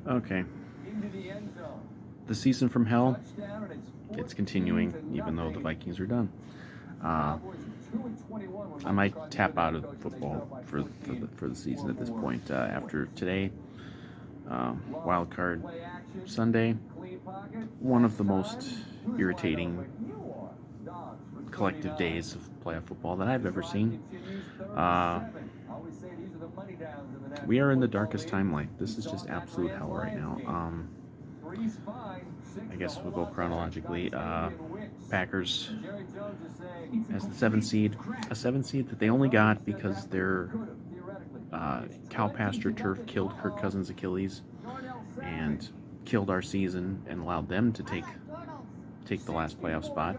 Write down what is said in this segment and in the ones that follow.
Okay. The season from hell, it's continuing, even though the Vikings are done. Uh, I might tap out of football for the season at this point. After today, wild card Sunday, one of the most irritating collective days of playoff football that I've ever seen. Uh, we are in the darkest timeline. This is just absolute hell right now. I guess we'll go chronologically. Packers as the seventh seed, a seventh seed that they only got because their cow pasture turf killed Kirk Cousins' Achilles and killed our season and allowed them to take the last playoff spot.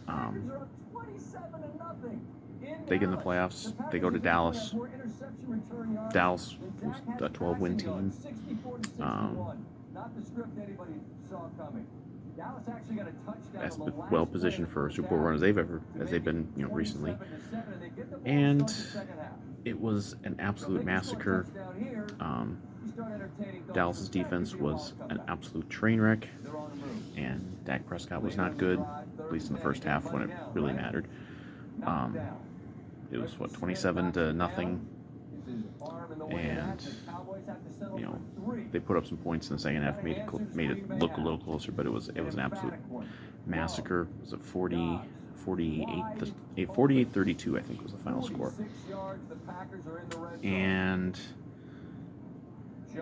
Um, they get in the playoffs. They go to Dallas. Dallas was a 12-win team. As well positioned for a Super Bowl run as they've been, recently. And it was an absolute massacre. Dallas's defense was an absolute train wreck, and Dak Prescott was not good, at least in the first half when it really mattered. It was 27-0, and they put up some points in the second half, made it look a little closer, but it was an absolute massacre. It was a 48-32, I think was the final score. And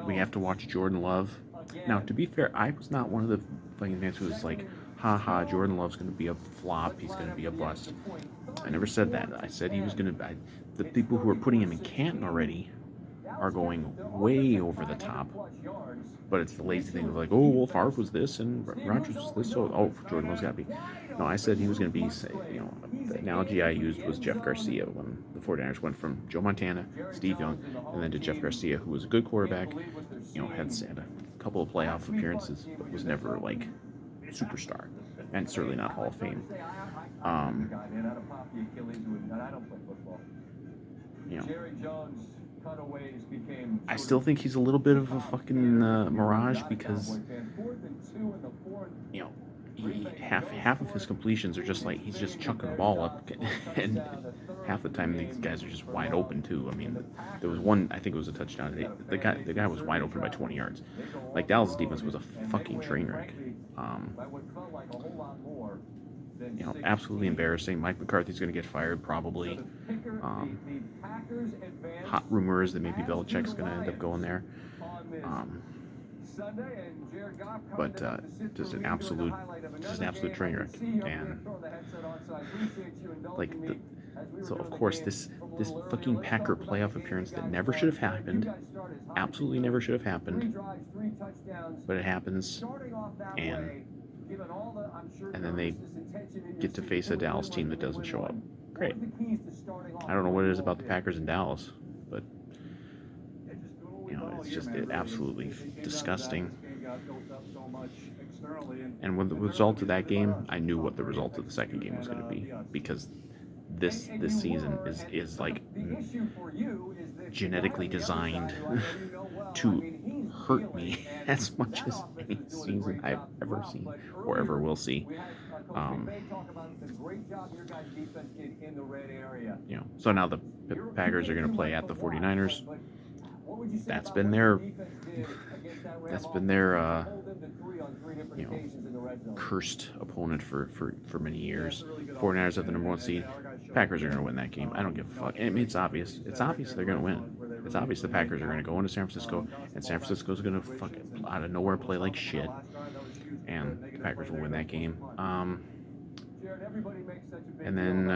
we have to watch Jordan Love. Now, to be fair, I was not one of the Vikings fans who was like, haha, Jordan Love's going to be a flop, he's going to be a bust. I never said that. I said he was going to. The people who are putting him in Canton already are going way over the top. But it's the lazy thing of like, oh, well, Favre was this and Rodgers was this, so Jordan Love's got to be. No, I said he was going to be. The analogy I used was Jeff Garcia when the 49ers went from Joe Montana, Steve Young, and then to Jeff Garcia, who was a good quarterback. Had a couple of playoff appearances, but was never like superstar, and certainly not Hall of Fame. I still think he's a little bit of a fucking mirage because half of his completions are just like he's just chucking the ball up, and half the time these guys are just wide open too. I mean, there was one, I think it was a touchdown. The guy was wide open by 20 yards. Like Dallas' defense was a fucking train wreck. Absolutely embarrassing. Mike McCarthy's going to get fired probably. Hot rumors that maybe Belichick's going to end up going there. But just an absolute train wreck. And so of course this fucking Packer playoff appearance that never should have happened, absolutely never should have happened, but it happens, and then they get to face a Dallas team that doesn't show up. Great. I don't know what it is about the Packers in Dallas, but it's just absolutely disgusting. And with the result of that game, I knew what the result of the second game was going to be, because this season is like genetically designed to hurt me as much as any season I've ever seen or ever will see. So now the Packers are going to play at the 49ers. That's been their cursed opponent for many years. 49ers have the number one seed. Packers are going to win that game. I don't give a fuck. I mean, it's obvious. It's obvious they're going to win. It's obvious the Packers are going to go into San Francisco, and San Francisco's going to fucking out of nowhere play like shit, and the Packers will win that game. And then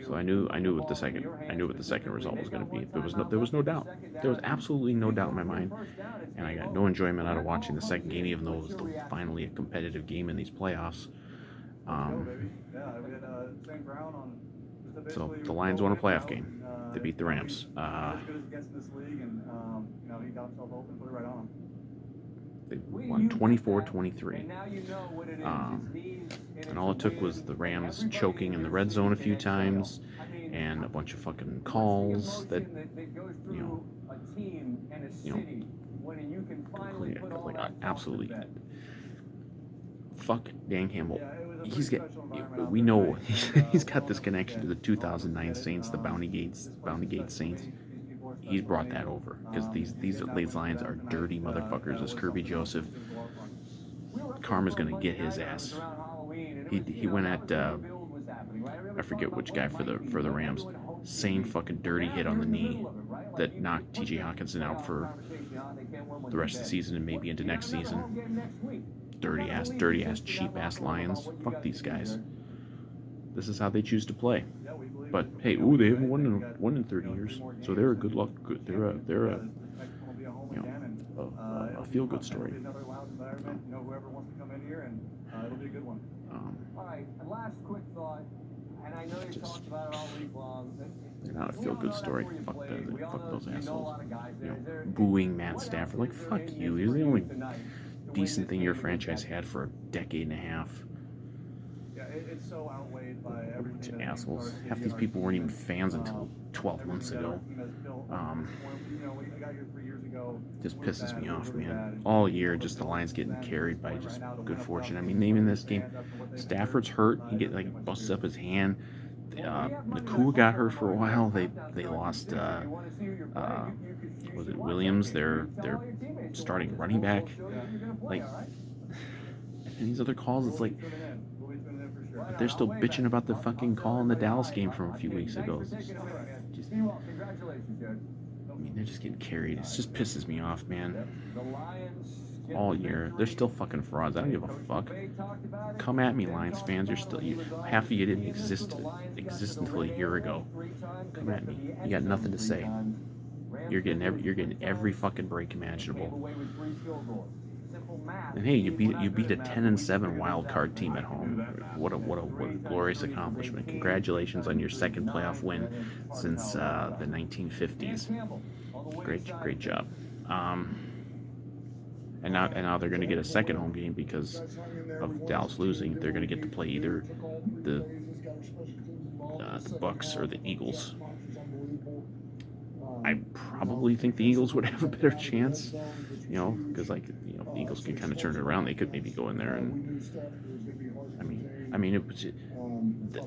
so I knew what the second result was going to be. There was no doubt. There was absolutely no doubt in my mind, and I got no enjoyment out of watching the second game, even though it was finally a competitive game in these playoffs. So the Lions won a playoff game. They beat the Rams. They won 24-23. And all it took was the Rams choking in the red zone a few times and a bunch of fucking calls that, you know, like absolutely. Fuck Dan Campbell. We know he's got this connection to the 2009 Saints, the Bounty Gate Saints. He's brought that over because these Lions are dirty motherfuckers. This Kirby Joseph, Karma's gonna get his ass. He went at I forget which guy for the Rams. Same fucking dirty hit on the knee that knocked T.J. Hawkinson out for the rest of the season and maybe into next season. Dirty ass, cheap ass Lions. Fuck these guys. This is how they choose to play. But hey, they haven't won in 30 years, so they're a good luck. They're a feel good story. They're not a feel good story. Fuck those assholes. Booing Matt Stafford. Like, fuck you. He was the only decent thing your franchise had for a decade and a half. It's so outweighed by everything. Assholes. Half these people weren't even fans until 12 months ago. Just pisses me off, man. All year, just the Lions getting carried by just good fortune. I mean, even this game, Stafford's hurt. He busts up his hand. Nakua got hurt for a while. They lost. Was it Williams? Their starting running back. Like, and these other calls, it's like. But they're still bitching about the fucking call in the Dallas game from a few weeks ago. They're just getting carried. It just pisses me off, man. All year. They're still fucking frauds. I don't give a fuck. Come at me, Lions fans. Half of you didn't exist until a year ago. Come at me. You got nothing to say. You're getting every fucking break imaginable. And hey, you beat a 10-7 wild card team at home. What a glorious accomplishment! Congratulations on your second playoff win since the 1950s. Great job. And now they're going to get a second home game because of Dallas losing. They're going to get to play either the Bucks or the Eagles. I probably think the Eagles would have a better chance, because the Eagles can kind of turn it around. They could maybe go in there and,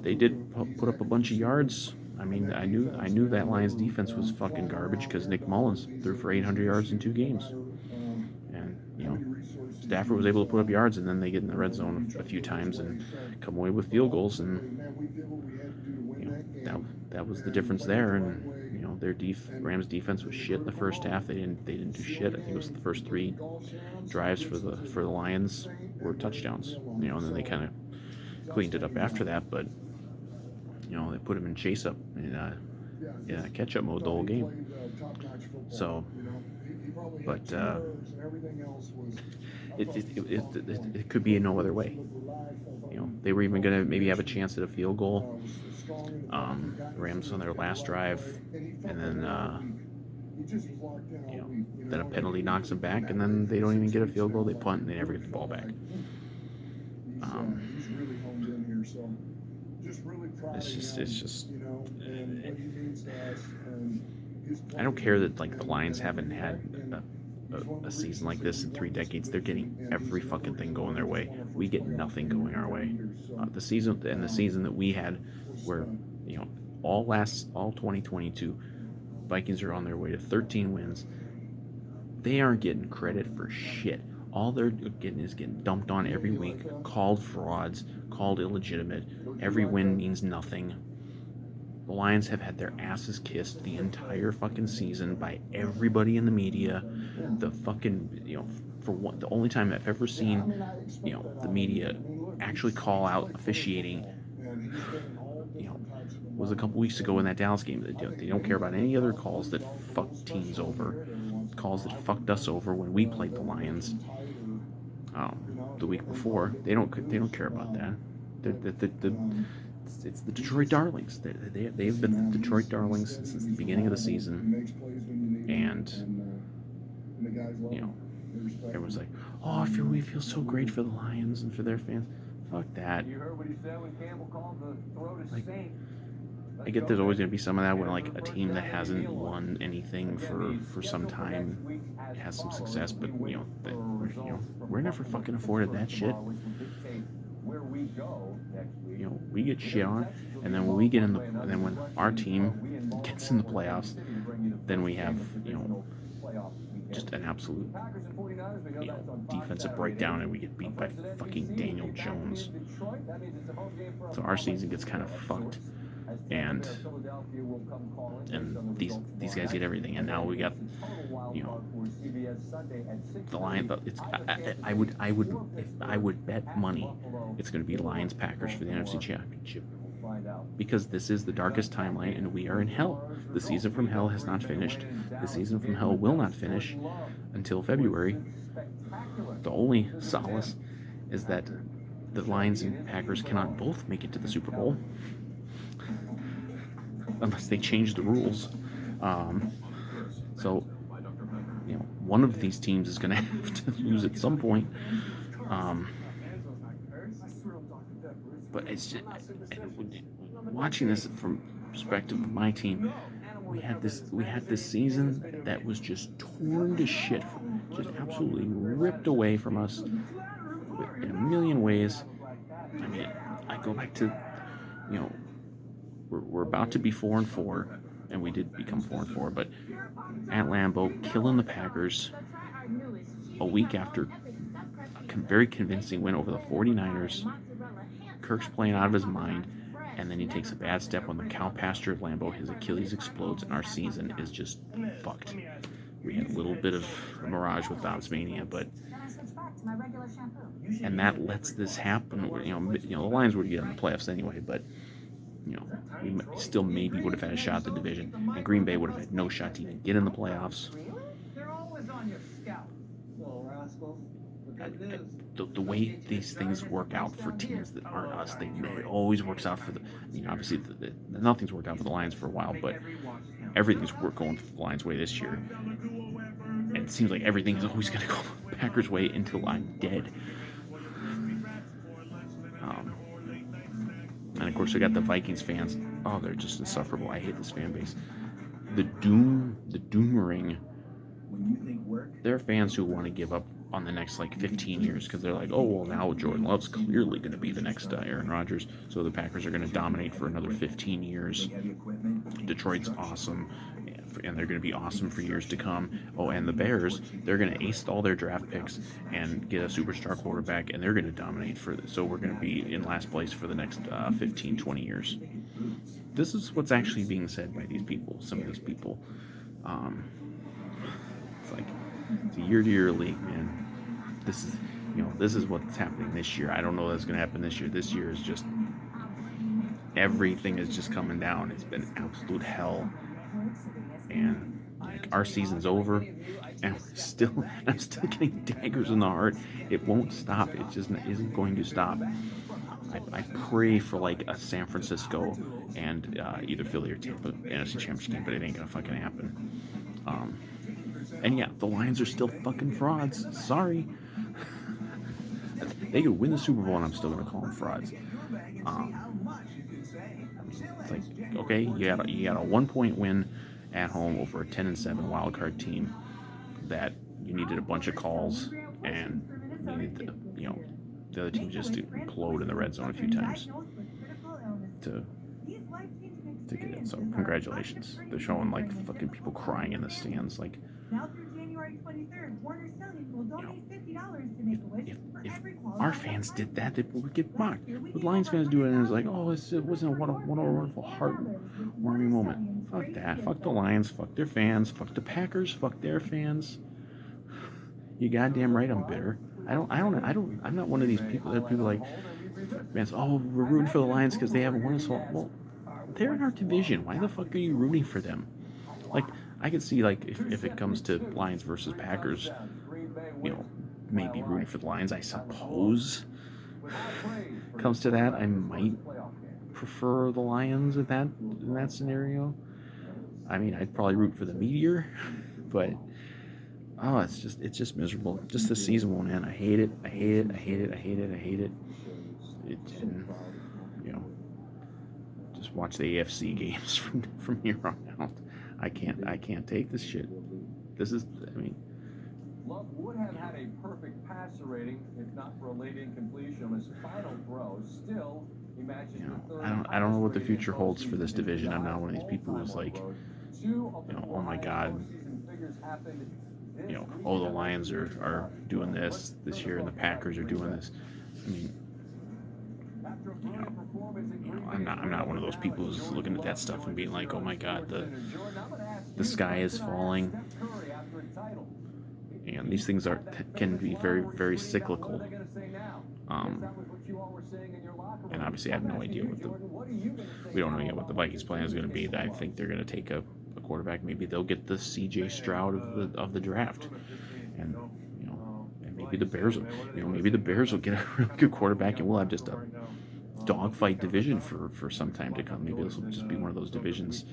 they did put up a bunch of yards. I knew that Lions defense was fucking garbage because Nick Mullins threw for 800 yards in 2 games, and Stafford was able to put up yards, and then they get in the red zone a few times and come away with field goals, and that was the difference there. And their Rams defense was shit in the first half. They didn't do shit. I think it was the first 3 drives for the Lions were touchdowns. And then they kind of cleaned it up after that, but they put him in chase up in catch up mode the whole game. So, but it could be in no other way. They were even gonna maybe have a chance at a field goal. Rams on their last drive, and then then a penalty knocks them back, and then they don't even get a field goal. They punt and they never get the ball back. It's just. I don't care that the Lions haven't had a season like this in 3 decades. They're getting every fucking thing going their way. We get nothing going our way. The season that we had, where all 2022, Vikings are on their way to 13 wins. They aren't getting credit for shit. All they're getting is getting dumped on every week, called frauds, called illegitimate. Every win means nothing. The Lions have had their asses kissed the entire fucking season by everybody in the media. The fucking, the only time I've ever seen, the media actually call out officiating, was a couple weeks ago in that Dallas game. They don't care about any other calls that fucked teams over, calls that fucked us over when we played the Lions the week before. They don't care about that. It's the Detroit Darlings. They've been the Detroit Darlings since the beginning of the season, and everyone's like, "Oh, we feel so great for the Lions and for their fans." Fuck that. You heard what he said when Campbell called the throw to Saint. I get there's always going to be some of that when like a team that hasn't won anything for some time has some success, but we're never fucking afforded that shit. We get shit on, and then when our team gets in the playoffs, then we have just an absolute defensive breakdown, and we get beat by fucking Daniel Jones. So our season gets kind of fucked, and these guys get everything, and now we got the Lions. If I would bet money, it's going to be Lions Packers for the NFC Championship, because this is the darkest timeline, and we are in hell. The season from hell has not finished. The season from hell will not finish until February. The only solace is that the Lions and Packers cannot both make it to the Super Bowl unless they change the rules. So one of these teams is going to have to lose at some point. But it's just, watching this from perspective of my team, we had this season that was just torn to shit, just absolutely ripped away from us in a million ways. I mean, I go back to, we're about to be 4-4, and we did become 4-4, but at Lambeau, killing the Packers a week after a very convincing win over the 49ers. Kirk's playing out of his mind, and then he takes a bad step on the cow pasture at Lambeau. His Achilles explodes, and our season is just fucked. We had a little bit of a mirage with Dobbs Mania, and that lets this happen. The Lions would get in the playoffs anyway, but we still maybe would have had a shot at the division, and Green Bay would have had no shot to even get in the playoffs. The way these things work out for teams that aren't us, it always works out for the. Obviously, nothing's worked out for the Lions for a while, but everything's going the Lions' way this year. And it seems like everything is always going to go the Packers' way until I'm dead. And of course, we got the Vikings fans. Oh, they're just insufferable. I hate this fan base. The doom ring. There are fans who want to give up on the next 15 years because they're like, oh, well, now Jordan Love's clearly going to be the next Aaron Rodgers, so the Packers are going to dominate for another 15 years. Detroit's awesome, and they're going to be awesome for years to come. Oh, and the Bears, they're going to ace all their draft picks and get a superstar quarterback, and they're going to dominate so we're going to be in last place for the next 15, 20 years. This is what's actually being said by these people, some of these people. It's a year-to-year league, man. This is what's happening this year. I don't know what's going to happen this year. This year is just, everything is just coming down. It's been absolute hell. And our season's over, and I'm still getting daggers in the heart. It won't stop. It just isn't going to stop. I pray for a San Francisco and either Philly or Tampa NFC Championship game, but it ain't gonna fucking happen. And yeah, the Lions are still fucking frauds. Sorry. They could win the Super Bowl, and I'm still gonna call them frauds. It's okay, you got a 1-point win at home over a 10-7 wild card team that you needed a bunch of calls, and you needed the other team just to implode in the red zone a few times to get it. So congratulations. They're showing fucking people crying in the stands. Now through January 23rd, Warner Selling will donate $50 to make a wish for every qualified. Our fans did that, they would get mocked. But Lions fans do it, and it's it wasn't a wonderful, heartwarming moment. Fuck that. Fuck the Lions. Fuck their fans. Fuck the Packers. Fuck their fans. You goddamn right, I'm bitter. I'm not one of these people that fans. Oh, we're rooting for the Lions because they haven't won us all. Well, they're in our division. Why the fuck are you rooting for them? I could see if it comes to Lions versus Packers, maybe rooting for the Lions. I suppose comes to that, I might prefer the Lions in that scenario. I mean, I'd probably root for the Meteor, but it's just miserable. Just this season won't end. I hate it. It just just watch the AFC games from here on out. I can't take this shit. This is, I mean, Love would have had a perfect passer rating if not for a late incompletion on his final throw. Still, he matches the third. I don't know what the future holds for this division. I'm not one of these people who's like, oh my God, oh, the Lions are doing this year and the Packers are doing this. I mean, I'm not one of those people who's looking at that stuff and being like, oh my God, the sky is falling. And these things can be very, very cyclical. And obviously, I have no idea we don't know yet what the Vikings' plan is going to be. I think they're going to take a quarterback. Maybe they'll get the C.J. Stroud of the draft, and and maybe the Bears will get a really good quarterback, and we'll have just a dogfight division for some time to come. Maybe this will just be one of those divisions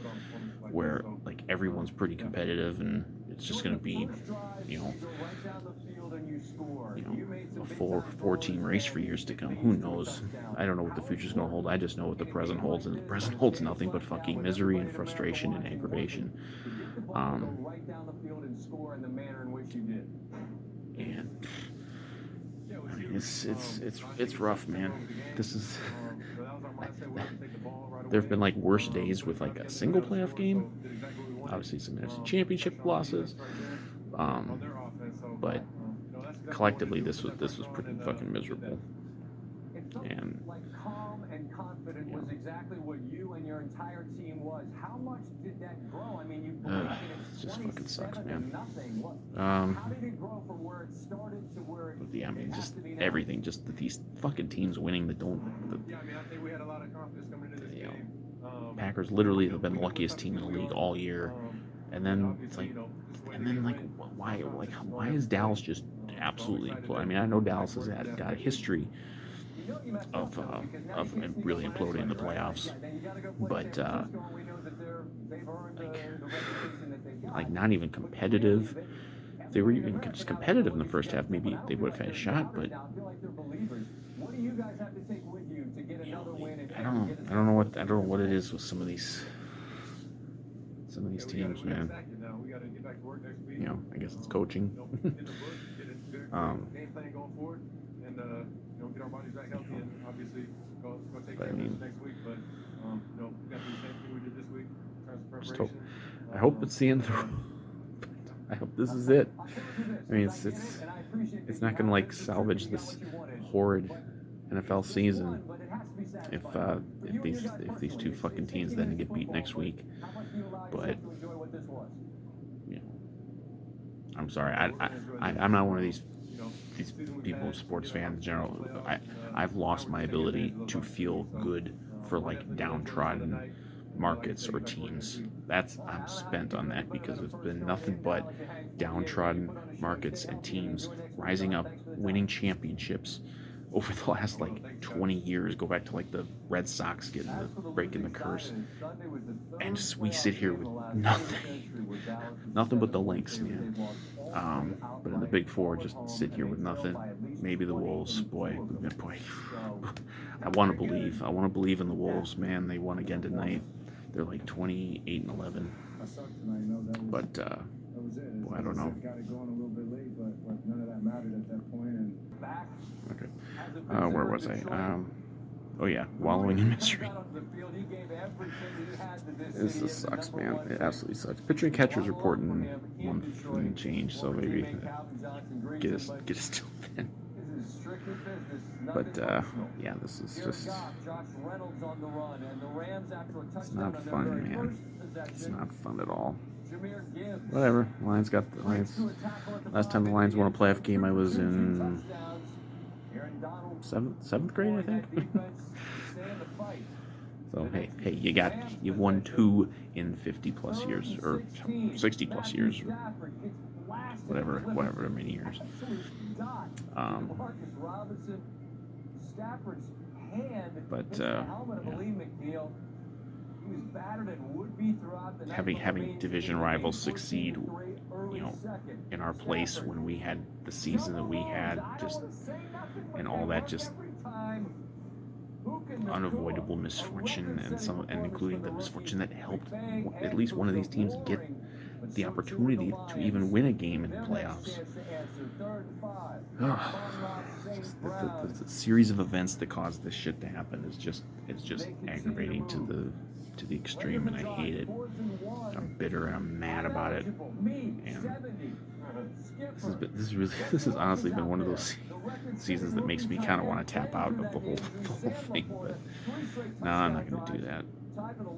where like everyone's pretty competitive, and it's just going to be a four-team race for years to come. Who knows? I don't know what the future's going to hold. I just know what the present holds, and the present holds nothing but fucking misery and frustration and aggravation. And I mean, it's rough, man. This is. There have been like worse days with like a single playoff game. Obviously, some NFC Championship losses. But collectively, this was pretty fucking miserable. And calm and confident was exactly what you and your entire team was. How much did that grow? I mean, you it just fucking sucks, man. How did it grow from where it started to where it? Yeah, I mean, just everything. Just these fucking teams winning that don't. Yeah, I mean, I think we had a lot of confidence coming into this game. Packers literally have been the luckiest team in the league all year, and then it's like, why is Dallas just absolutely? I mean, I know Dallas has got a history of really imploding in the playoffs, but like not even competitive. If they were even just competitive in the first half, maybe they would have had a shot. But I don't know what it is with some of these teams, man. I guess it's coaching. Get our bodies back healthy and obviously go take care of it next week. But we got to do the same thing we did this week in terms of preparation. I hope it's the end of the road. I hope this is it. I mean, it's not going to like salvage this horrid NFL season if these two fucking teams then get beat next week. But I'm sorry. I'm not one of these people, sports fans in general. I've lost my ability to feel good for like downtrodden markets or teams. I'm spent on that because it's been nothing but downtrodden markets and teams rising up, winning championships over the last like 20 years. Go back to like the Red Sox breaking the curse, and we sit here with nothing but the Lynx, man. But in the Big Four, just sit here with nothing. Maybe the Wolves, boy. I want to believe in the Wolves, man. They won again tonight. They're like 28-11. But boy, I don't know. Okay. Where was I? Oh yeah, wallowing in misery. This sucks, man. It absolutely sucks. Pitcher and catcher's reporting month and change, so maybe get us till then. But yeah, this is just it's not fun, man. It's not fun at all. Whatever. Lions got the Lions. Last time the Lions won a playoff game, I was in seventh grade, I think. So hey, you won 2 in 50 plus years or 60 plus years, or whatever many years. But having division rivals succeed, in our place when we had the season that we had, just and all that, just unavoidable misfortune, and including the misfortune that helped at least one of these teams get the opportunity to even win a game in the playoffs. The series of events that caused this shit to happen is just aggravating to the extreme, and I hate it. I'm bitter and I'm mad about it. And this has honestly been one of those seasons that makes me kind of want to tap out of the whole thing. But no, I'm not going to do that.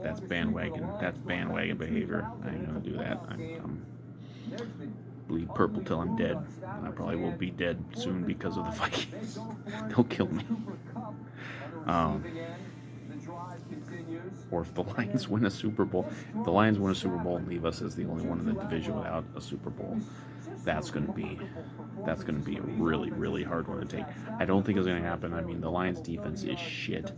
That's bandwagon behavior. I ain't going to do that. I'm bleed purple till I'm dead, and I probably will be dead soon because of the Vikings. They'll kill me. Or if the Lions win a Super Bowl, and leave us as the only one in the division without a Super Bowl, that's going to be a really, really hard one to take. I don't think it's going to happen. I mean, the Lions defense is shit.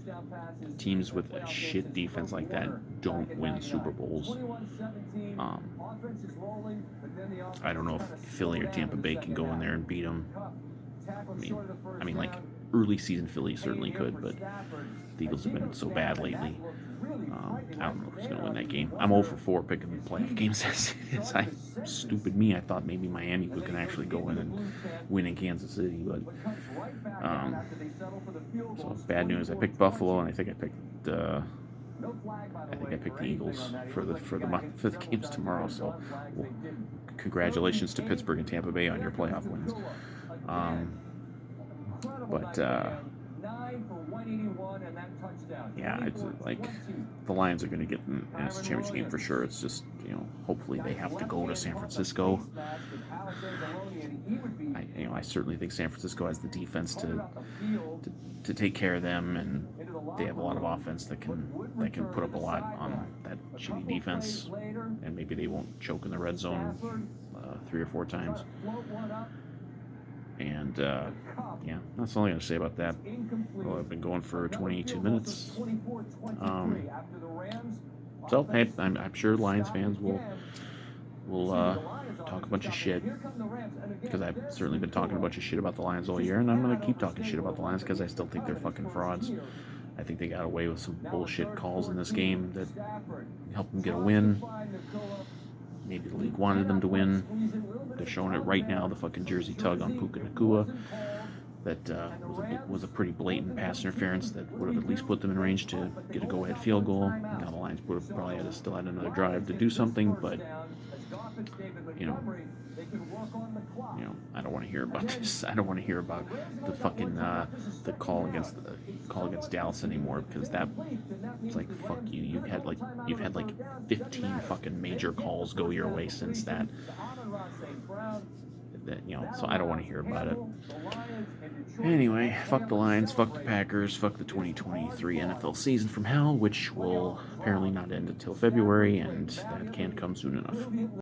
Teams with a shit defense like that don't win Super Bowls. I don't know if Philly or Tampa Bay can go in there and beat them. I mean, like early season Philly certainly could, but the Eagles have been so bad lately. I don't know who's going to win that game. I'm 0 for 4 picking the playoff games as it is. Stupid me. I thought maybe Miami can actually go in and win in Kansas City, but so bad news. I picked Buffalo, and I think I picked the Eagles for the games tomorrow. So, well, congratulations to Pittsburgh and Tampa Bay on your playoff wins. Yeah, it's like the Lions are going to get in this championship game for sure. It's just, hopefully they have to go to San Francisco. I certainly think San Francisco has the defense to take care of them, and they have a lot of offense that can put up a lot on that shitty defense, and maybe they won't choke in the red zone 3 or 4 times. And yeah, that's all I'm going to say about that. Well, I've been going for 22 minutes. So hey, I'm sure Lions fans will talk a bunch of shit, because I've certainly been talking a bunch of shit about the Lions all year, and I'm going to keep talking shit about the Lions because I still think they're fucking frauds. I think they got away with some bullshit calls in this game that helped them get a win. Maybe the league wanted them to win. They're showing it right now. The fucking jersey tug on Puka Nacua that was a pretty blatant pass interference that would have at least put them in range to get a go-ahead field goal. Now the Lions would have probably still had another drive to do something, but I don't want to hear about this. I don't want to hear about the fucking the call against Dallas anymore, because it's like, fuck you. You've had like 15 fucking major calls go your way since that. So I don't want to hear about it. Anyway, fuck the Lions, fuck the Packers, fuck the 2023 NFL season from hell, which will apparently not end until February, and that can't come soon enough.